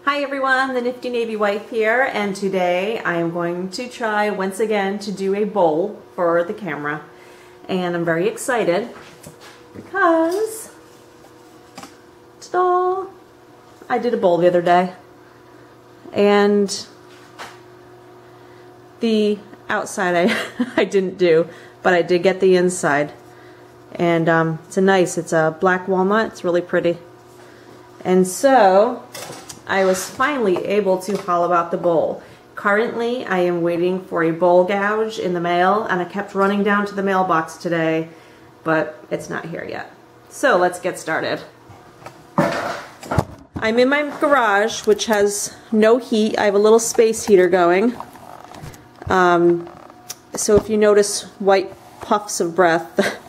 Hi everyone, the Nifty Navy wife here, and today I am going to try once again to do a bowl for the camera. And I'm very excited because, ta-da, I did a bowl the other day. And the outside I didn't do, but I did get the inside. And it's a black walnut, it's really pretty. And so I was finally able to hollow out the bowl. Currently, I am waiting for a bowl gouge in the mail, and I kept running down to the mailbox today, but it's not here yet. So let's get started. I'm in my garage, which has no heat. I have a little space heater going. So if you notice white puffs of breath,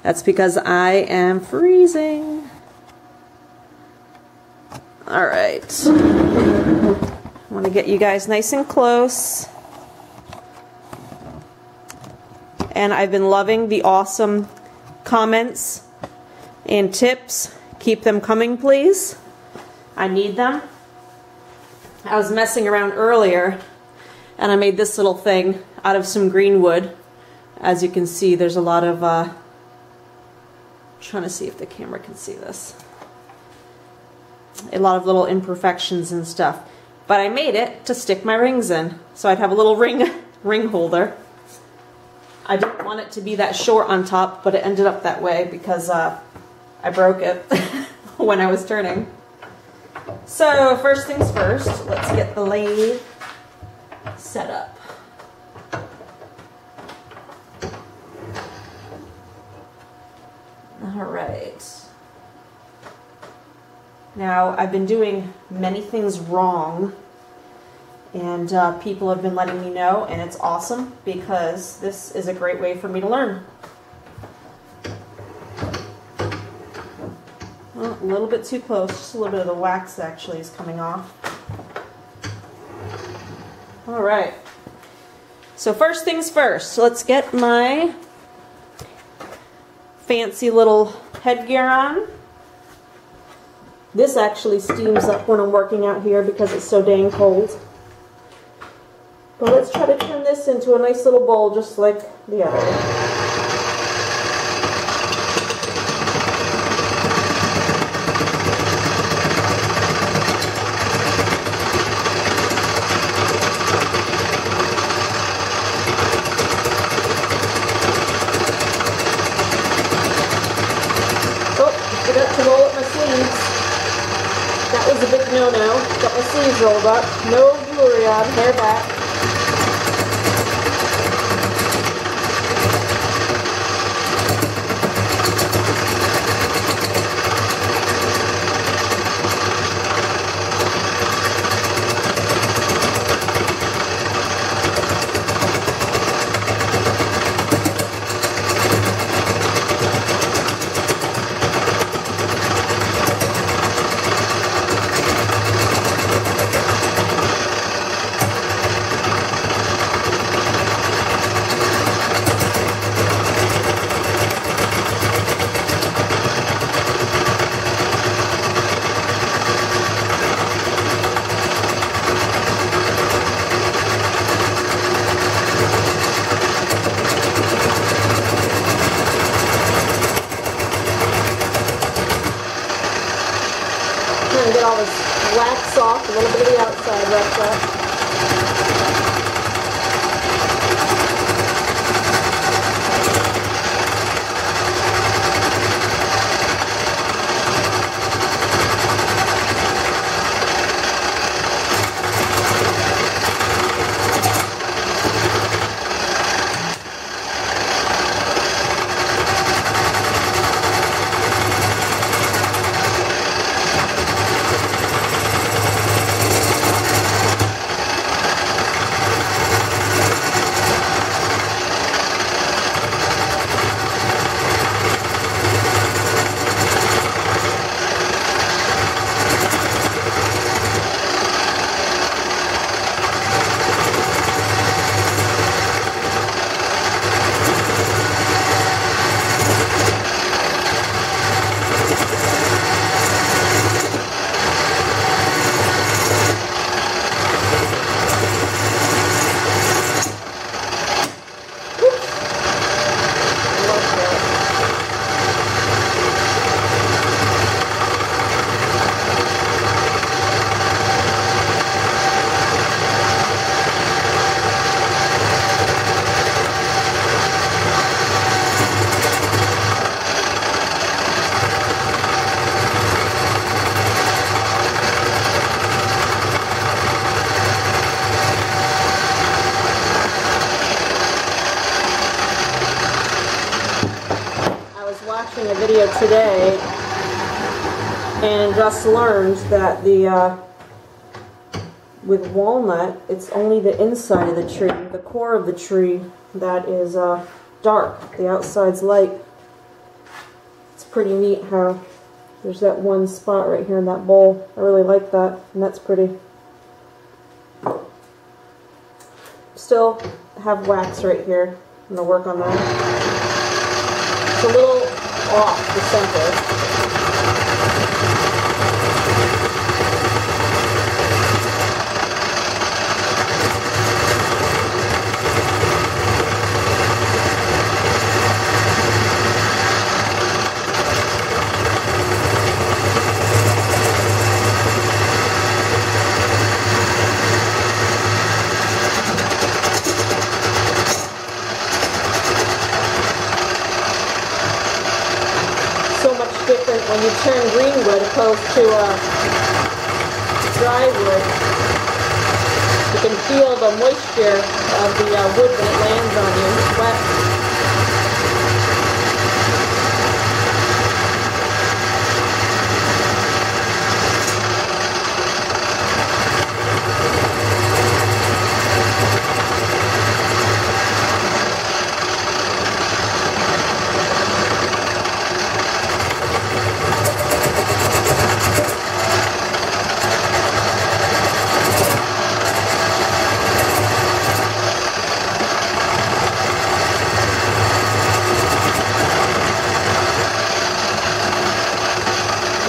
that's because I am freezing. Alright, I want to get you guys nice and close. And I've been loving the awesome comments and tips. Keep them coming, please. I need them. I was messing around earlier and I made this little thing out of some green wood. As you can see, there's a lot of, trying to see if the camera can see this. A lot of little imperfections and stuff. But I made it to stick my rings in. So I'd have a little ring holder. I didn't want it to be that short on top, but it ended up that way because I broke it when I was turning. So first things first, let's get the lathe set up. Alright. Now, I've been doing many things wrong, and people have been letting me know, and it's awesome because this is a great way for me to learn. Well, a little bit too close, just a little bit of the wax actually is coming off. Alright, so first things first, let's get my fancy little headgear on. This actually steams up when I'm working out here because it's so dang cold. But let's try to turn this into a nice little bowl just like the other one. Oh, forgot to roll up my sleeves. That was a big no-no. Got my sleeves rolled up. No jewelry on. Hair back. Get all this wax off, a little bit of the outside wrapped up. today and just learned that with walnut, it's only the inside of the tree, the core of the tree, that is dark. The outside's light. It's pretty neat how there's that one spot right here in that bowl. I really like that, and that's pretty. Still have wax right here. I'm going to work on that. It's a little off the center. Different when you turn green wood opposed to dry wood. You can feel the moisture of the wood when it lands on you. It's wet.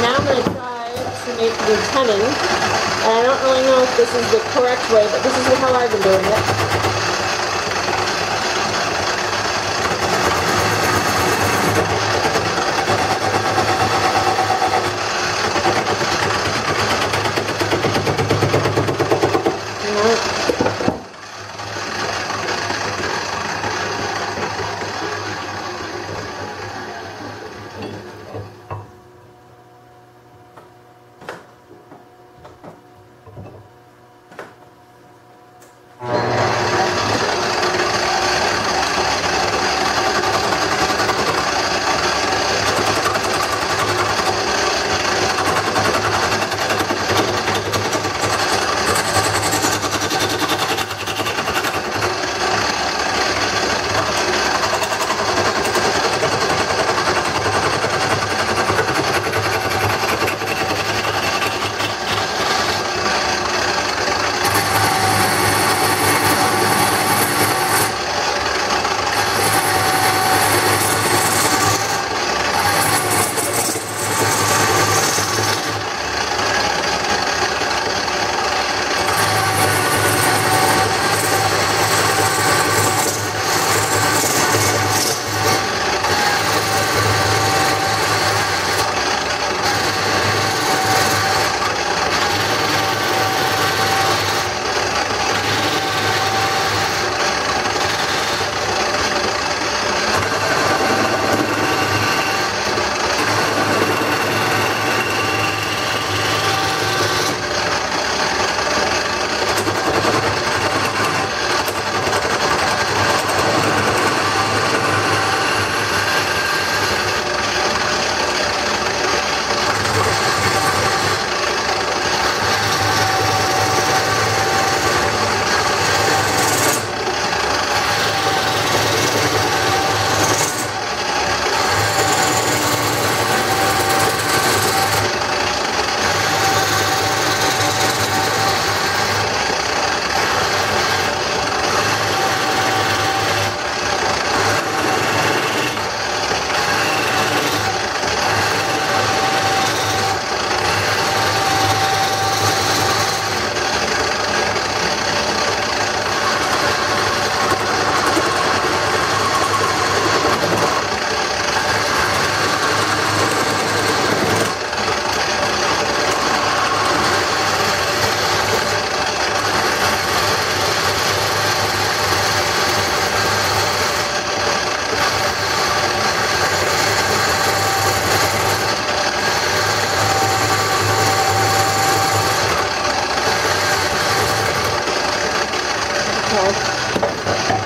Now I'm going to try to make the tenon, and I don't really know if this is the correct way, but this is how I've been doing it.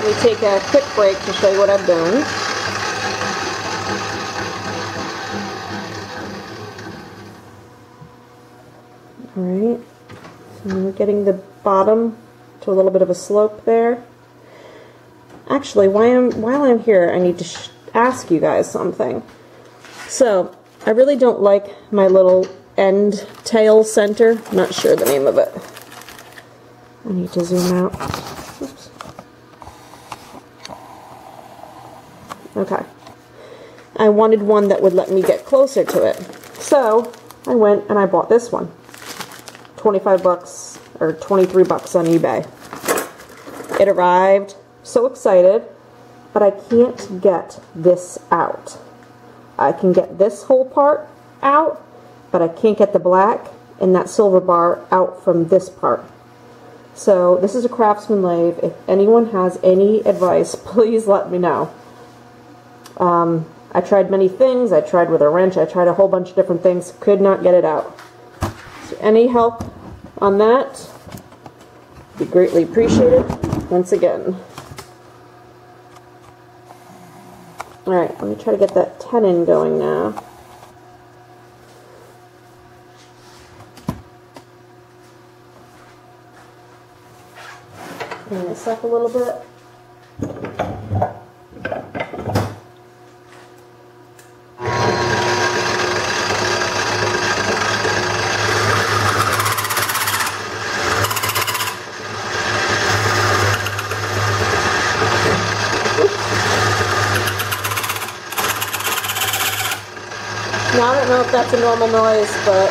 We take a quick break to show you what I've done. Alright, so we're getting the bottom to a little bit of a slope there. Actually, while I'm here, I need to ask you guys something. So, I really don't like my little end tail center. I'm not sure the name of it. I need to zoom out. Oops. Okay. I wanted one that would let me get closer to it. So, I went and I bought this one. 25 bucks or 23 bucks on eBay. It arrived. So excited, but I can't get this out. I can get this whole part out, but I can't get the black and that silver bar out from this part. So this is a Craftsman lathe. If anyone has any advice, please let me know. I tried many things. I tried with a wrench. I tried a whole bunch of different things. Could not get it out. So any help on that would be greatly appreciated once again. Alright, let me try to get that tenon going now. Clean this up a little bit. Now, I don't know if that's a normal noise, but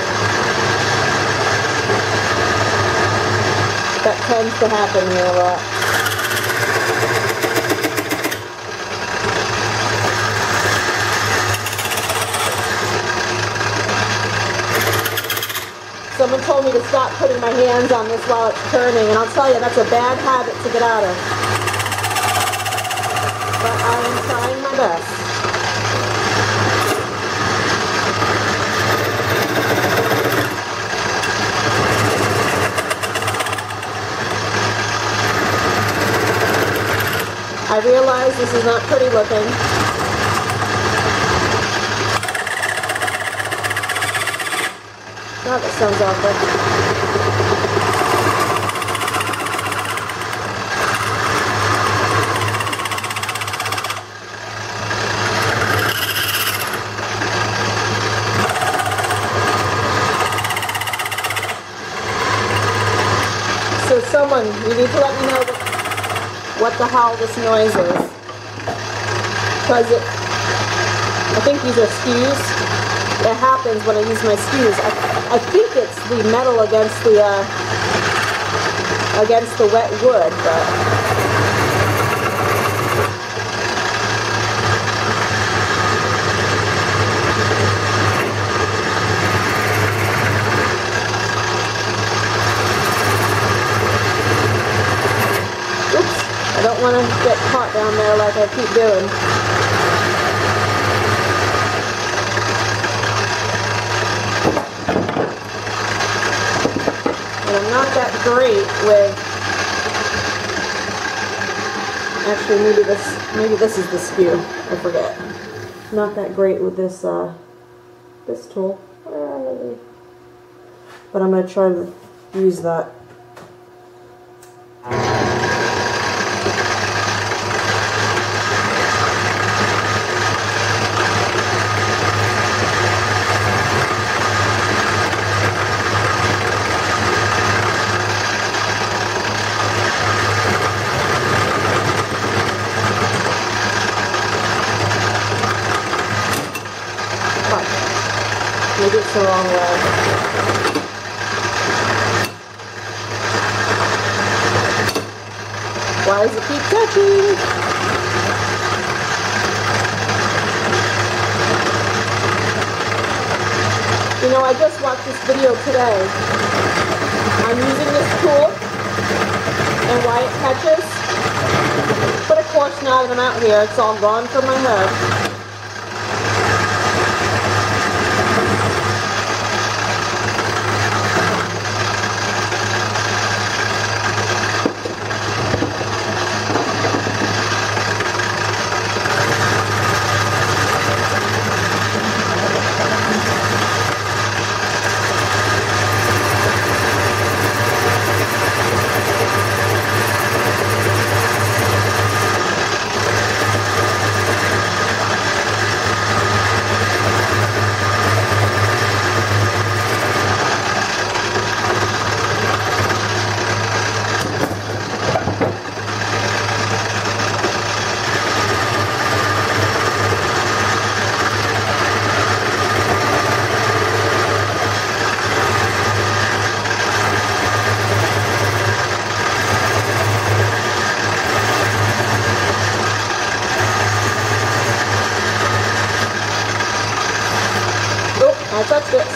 that tends to happen here a lot. Someone told me to stop putting my hands on this while it's turning, and I'll tell you, that's a bad habit to get out of. But I am trying my best. I realize this is not pretty looking. God, that sounds awful. So someone, you need to let me know what the hell this noise is, because I think these are skews. It happens when I use my skews. I think it's the metal against the wet wood, but I don't want to get caught down there like I keep doing. And I'm not that great with, actually maybe this is the skew, I forget. Not that great with this this tool. But I'm going to try to use that. Maybe it's the wrong way. Why does it keep touching? You know, I just watched this video today. I'm using this tool and why it catches. But of course, now that I'm out here, it's all gone from my head.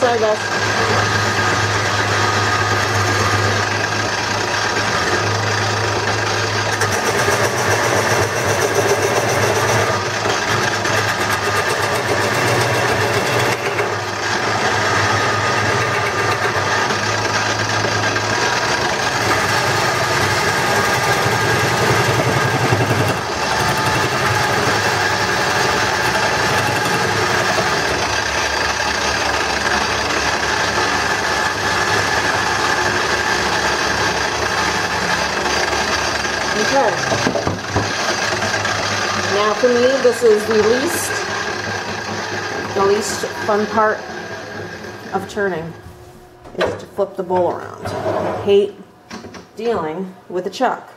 Sorry, guys. Okay. Now for me, this is the least fun part of turning, is to flip the bowl around. I hate dealing with the chuck.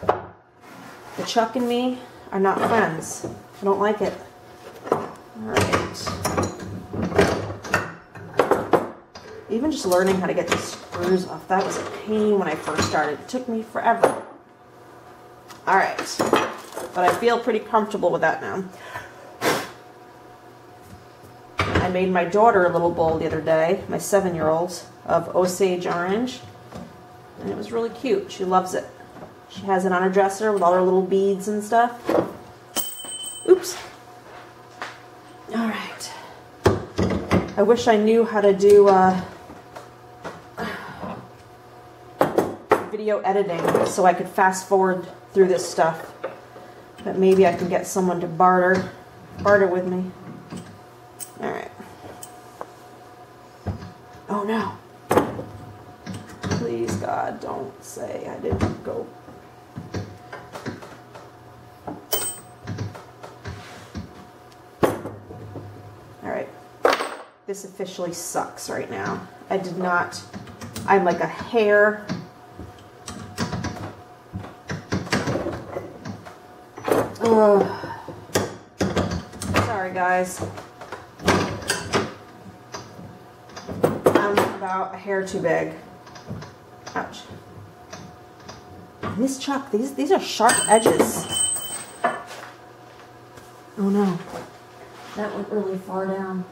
The chuck and me are not friends. I don't like it. Alright. Even just learning how to get these screws off, that was a pain when I first started. It took me forever. Alright, but I feel pretty comfortable with that now. I made my daughter a little bowl the other day, my 7-year-old, of Osage orange, and it was really cute. She loves it. She has it on her dresser with all her little beads and stuff. Oops. Alright. I wish I knew how to do video editing so I could fast forward through this stuff, but maybe I can get someone to barter with me. Alright. Oh no. Please God, don't say I didn't go. Alright. This officially sucks right now. I'm like a hair. Sorry guys. I'm about a hair too big. Ouch. And this chuck, these are sharp edges. Oh no. That went really far down.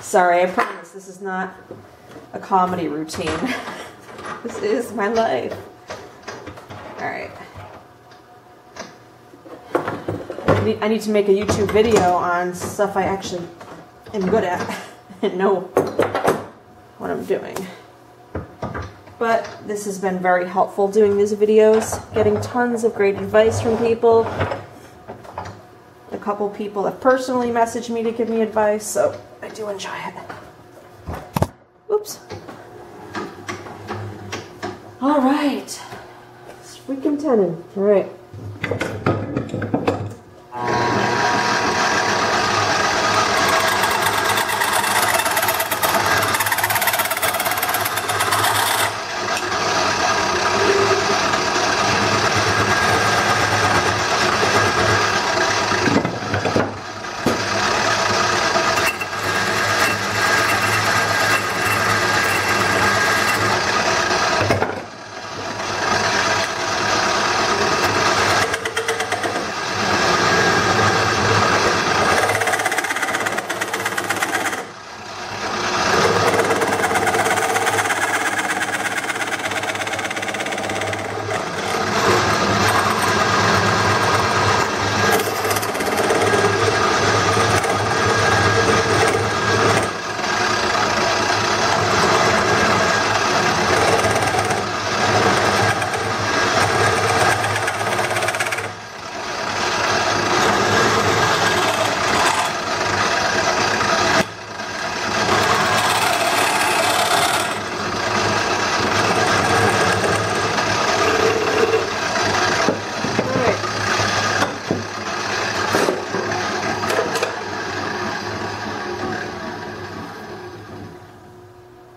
Sorry, I promise this is not a comedy routine. This is my life. Alright. I need to make a YouTube video on stuff I actually am good at and know what I'm doing. But this has been very helpful doing these videos, getting tons of great advice from people. A couple people have personally messaged me to give me advice, so I do enjoy it. Oops. All right, it's freaking tenon. All right.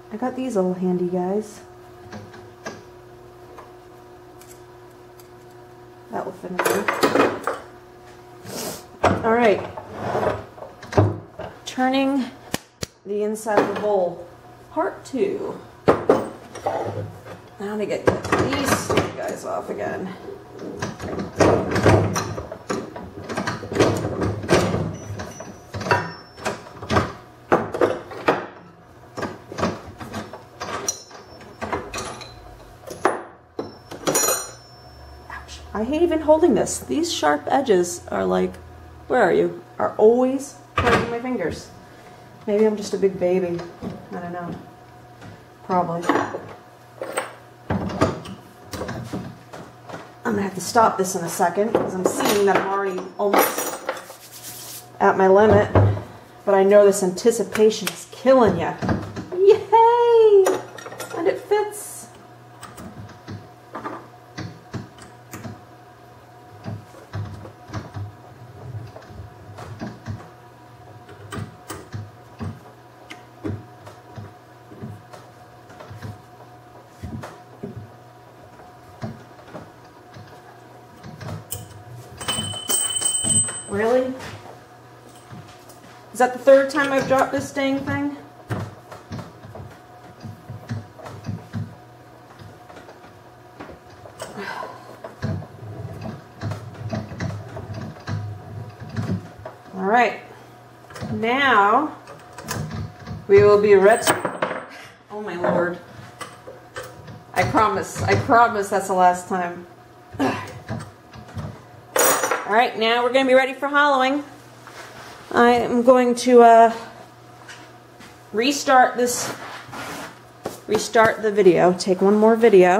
I got these little handy guys. That will fit in there. Alright. Turning the inside of the bowl. Part 2. Now to get these stupid guys off again. I hate even holding this. These sharp edges are like, where are you? Are always hurting my fingers. Maybe I'm just a big baby. I don't know. Probably. I'm gonna have to stop this in a second because I'm seeing that I'm already almost at my limit. But I know this anticipation is killing you. Yay! And it fits. Really? Is that the third time I've dropped this dang thing? All right. Now we will be ready. Oh my Lord. I promise that's the last time. All right, now we're going to be ready for hollowing. I am going to restart the video, take one more video.